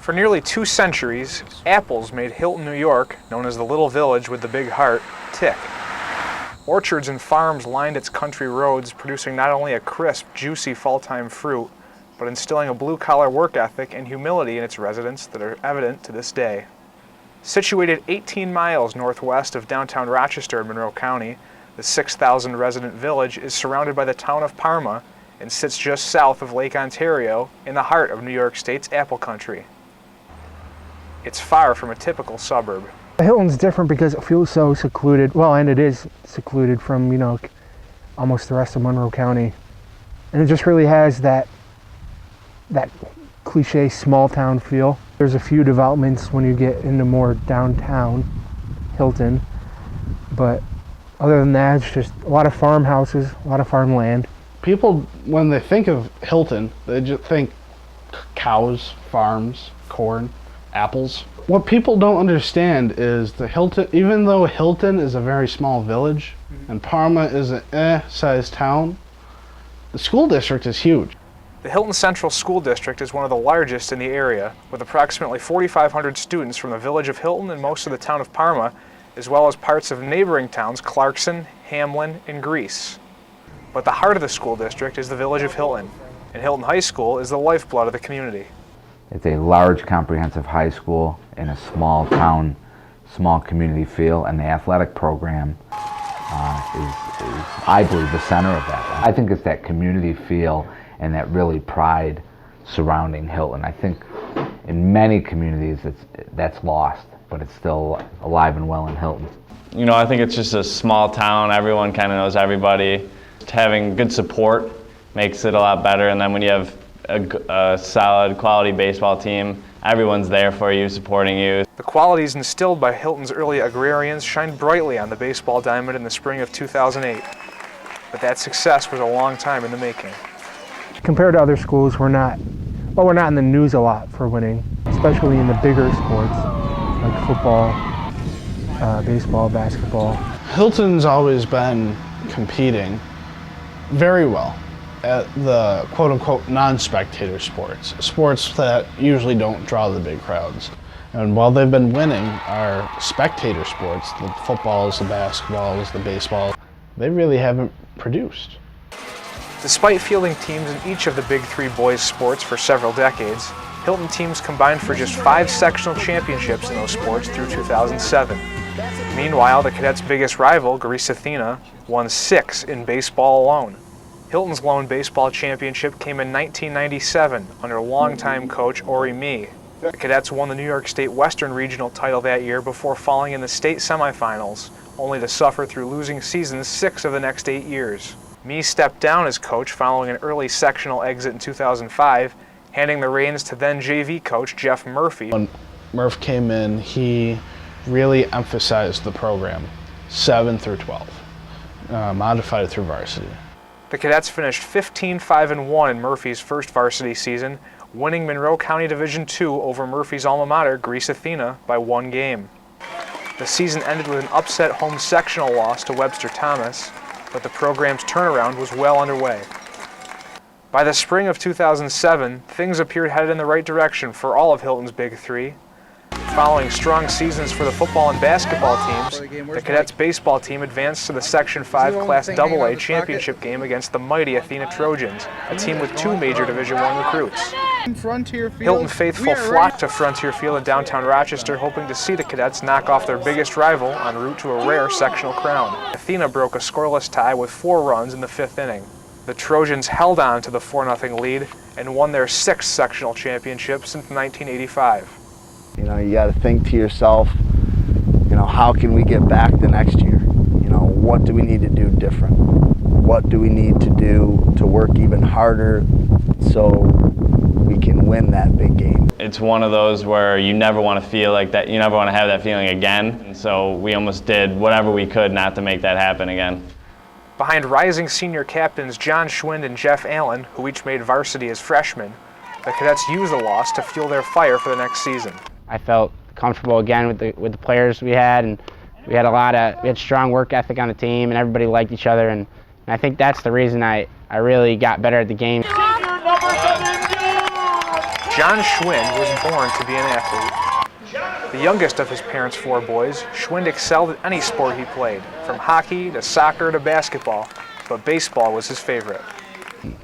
For nearly 2 centuries, apples made Hilton, New York, known as the Little Village with the Big Heart, tick. Orchards and farms lined its country roads, producing not only a crisp, juicy fall-time fruit, but instilling a blue-collar work ethic and humility in its residents that are evident to this day. Situated 18 miles northwest of downtown Rochester in Monroe County, the 6,000-resident village is surrounded by the town of Parma and sits just south of Lake Ontario in the heart of New York State's apple country. It's far from a typical suburb. Hilton's different because it feels so secluded. Well, and it is secluded from, almost the rest of Monroe County. And it just really has that cliche small town feel. There's a few developments when you get into more downtown Hilton, but other than that, it's just a lot of farmhouses, a lot of farmland. People, when they think of Hilton, they just think cows, farms, corn, apples. What people don't understand is the Hilton, even though Hilton is a very small village and Parma is an sized town, the school district is huge. The Hilton Central School District is one of the largest in the area, with approximately 4,500 students from the village of Hilton and most of the town of Parma, as well as parts of neighboring towns Clarkson, Hamlin, and Greece. But the heart of the school district is the village of Hilton, and Hilton High School is the lifeblood of the community. It's a large, comprehensive high school in a small town, small community feel, and the athletic program is, I believe, the center of that. I think it's that community feel and that really pride surrounding Hilton. I think in many communities that's lost, but it's still alive and well in Hilton. I think it's just a small town. Everyone kind of knows everybody. Having good support makes it a lot better, and then when you have a solid, quality baseball team, everyone's there for you, supporting you. The qualities instilled by Hilton's early agrarians shined brightly on the baseball diamond in the spring of 2008. But that success was a long time in the making. Compared to other schools, we're not in the news a lot for winning, especially in the bigger sports like football, baseball, basketball. Hilton's always been competing very well at the quote-unquote non-spectator sports that usually don't draw the big crowds. And while they've been winning our spectator sports, the footballs, the basketballs, the baseball, they really haven't produced. Despite fielding teams in each of the big 3 boys' sports for several decades, Hilton teams combined for just 5 sectional championships in those sports through 2007. Meanwhile, the Cadets' biggest rival, Greece Athena, won 6 in baseball alone. Hilton's lone baseball championship came in 1997 under longtime coach Ori Mee. The Cadets won the New York State Western Regional title that year before falling in the state semifinals, only to suffer through losing seasons 6 of the next 8 years. Mee stepped down as coach following an early sectional exit in 2005, handing the reins to then JV coach Jeff Murphy. When Murph came in, he really emphasized the program, 7 through 12, modified through varsity. The Cadets finished 15-5-1 in Murphy's first varsity season, winning Monroe County Division II over Murphy's alma mater, Greece Athena, by 1 game. The season ended with an upset home sectional loss to Webster Thomas, but the program's turnaround was well underway. By the spring of 2007, things appeared headed in the right direction for all of Hilton's Big 3. Following strong seasons for the football and basketball teams, the Cadets baseball team advanced to the Section 5 Class AA championship game against the mighty Athena Trojans, a team with 2 major Division I recruits. Hilton faithful flocked to Frontier Field in downtown Rochester, hoping to see the Cadets knock off their biggest rival en route to a rare sectional crown. Athena broke a scoreless tie with 4 runs in the 5th inning. The Trojans held on to the 4-0 lead and won their 6th sectional championship since 1985. You got to think to yourself, how can we get back the next year? What do we need to do different? What do we need to do to work even harder so we can win that big game? It's one of those where you never want to feel like that, you never want to have that feeling again. And so we almost did whatever we could not to make that happen again. Behind rising senior captains John Schwind and Jeff Allen, who each made varsity as freshmen, the Cadets used the loss to fuel their fire for the next season. I felt comfortable again with the players we had, and we had strong work ethic on the team, and everybody liked each other, and I think that's the reason I really got better at the game. John Schwind was born to be an athlete. The youngest of his parents' 4 boys, Schwind excelled at any sport he played, from hockey to soccer to basketball, but baseball was his favorite.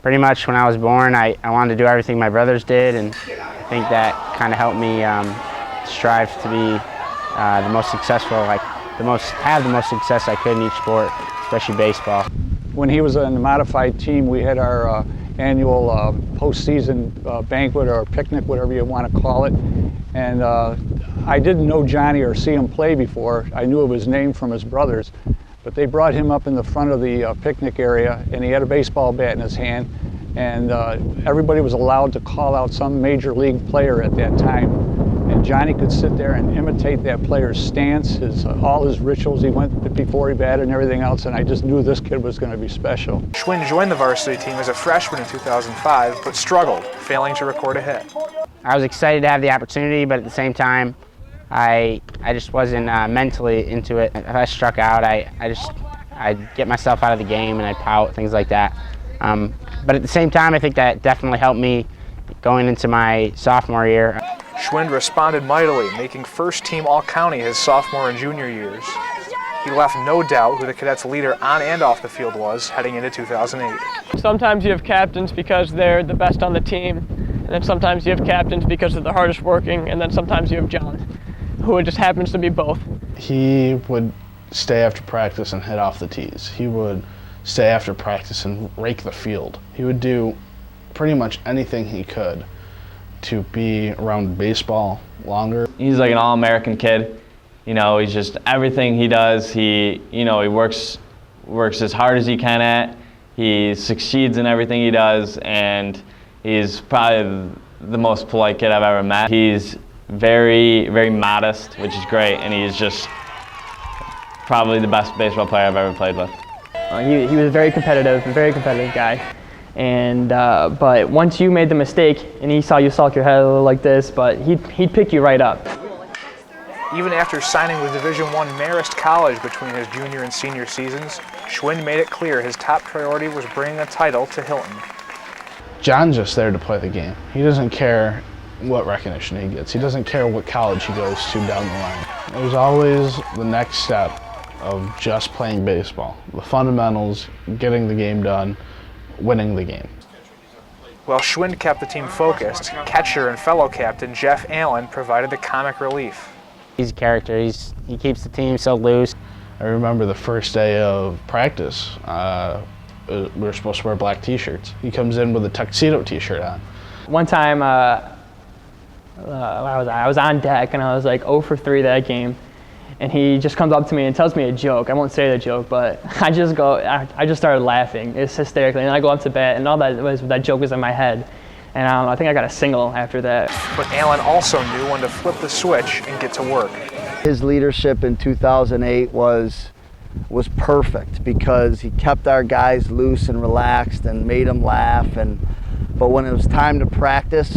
Pretty much when I was born, I wanted to do everything my brothers did, and I think that kind of helped me strive to be the most successful, have the most success I could in each sport, especially baseball. When he was in the modified team, we had our annual postseason banquet or picnic, whatever you want to call it. And I didn't know Johnny or see him play before. I knew of his name from his brothers. But they brought him up in the front of the picnic area, and he had a baseball bat in his hand. And everybody was allowed to call out some major league player at that time. And Johnny could sit there and imitate that player's stance, all his rituals he went before he batted and everything else, and I just knew this kid was going to be special. Schwind joined the varsity team as a freshman in 2005, but struggled, failing to record a hit. I was excited to have the opportunity, but at the same time, I just wasn't mentally into it. If I struck out, I'd get myself out of the game and I'd pout, things like that. But at the same time, I think that definitely helped me going into my sophomore year. Schwind responded mightily, making first-team All-County his sophomore and junior years. He left no doubt who the Cadets' leader on and off the field was heading into 2008. Sometimes you have captains because they're the best on the team, and then sometimes you have captains because they're the hardest working, and then sometimes you have John, who just happens to be both. He would stay after practice and hit off the tees. He would stay after practice and rake the field. He would do pretty much anything he could to be around baseball longer. He's like an all-American kid. You know, he's just everything he does. He works as hard as he can at. He succeeds in everything he does, and he's probably the most polite kid I've ever met. He's very, very modest, which is great, and he's just probably the best baseball player I've ever played with. He was a very competitive guy. And but once you made the mistake and he saw you sulk your head a little like this, but he'd pick you right up. Even after signing with Division I Marist College between his junior and senior seasons, Schwind made it clear his top priority was bringing a title to Hilton. John's just there to play the game. He doesn't care what recognition he gets. He doesn't care what college he goes to down the line. There's always the next step of just playing baseball. The fundamentals, getting the game done, winning the game. While Schwind kept the team focused, catcher and fellow captain Jeff Allen provided the comic relief. He's a character. He keeps the team so loose. I remember the first day of practice, we were supposed to wear black t-shirts. He comes in with a tuxedo t-shirt on. One time, I was on deck and I was like 0 for 3 that game. And he just comes up to me and tells me a joke. I won't say the joke, but I just started laughing. It's hysterically. And I go up to bat, and all that joke was in my head. And I think I got a single after that. But Allen also knew when to flip the switch and get to work. His leadership in 2008 was perfect because he kept our guys loose and relaxed and made them laugh. But when it was time to practice,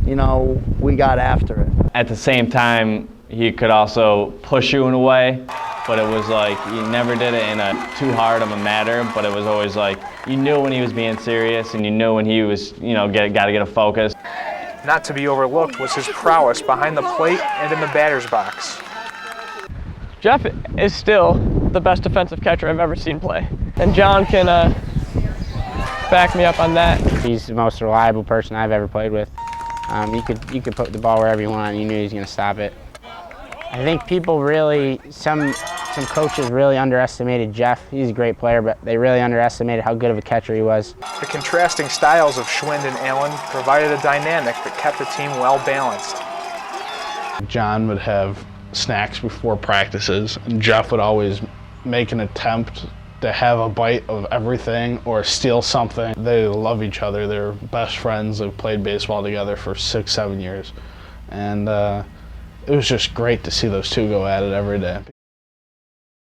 you know, we got after it. At the same time, he could also push you in a way, but it was like you never did it in a too hard of a manner, but it was always like you knew when he was being serious and you knew when he was, got to get a focus. Not to be overlooked was his prowess behind the plate and in the batter's box. Jeff is still the best defensive catcher I've ever seen play. And John can back me up on that. He's the most reliable person I've ever played with. You could put the ball wherever you want and you knew he was going to stop it. I think people really, some coaches really underestimated Jeff. He's a great player, but they really underestimated how good of a catcher he was. The contrasting styles of Schwind and Allen provided a dynamic that kept the team well balanced. John would have snacks before practices, and Jeff would always make an attempt to have a bite of everything or steal something. They love each other. They're best friends. They've played baseball together for 6-7 years. And it was just great to see those two go at it every day.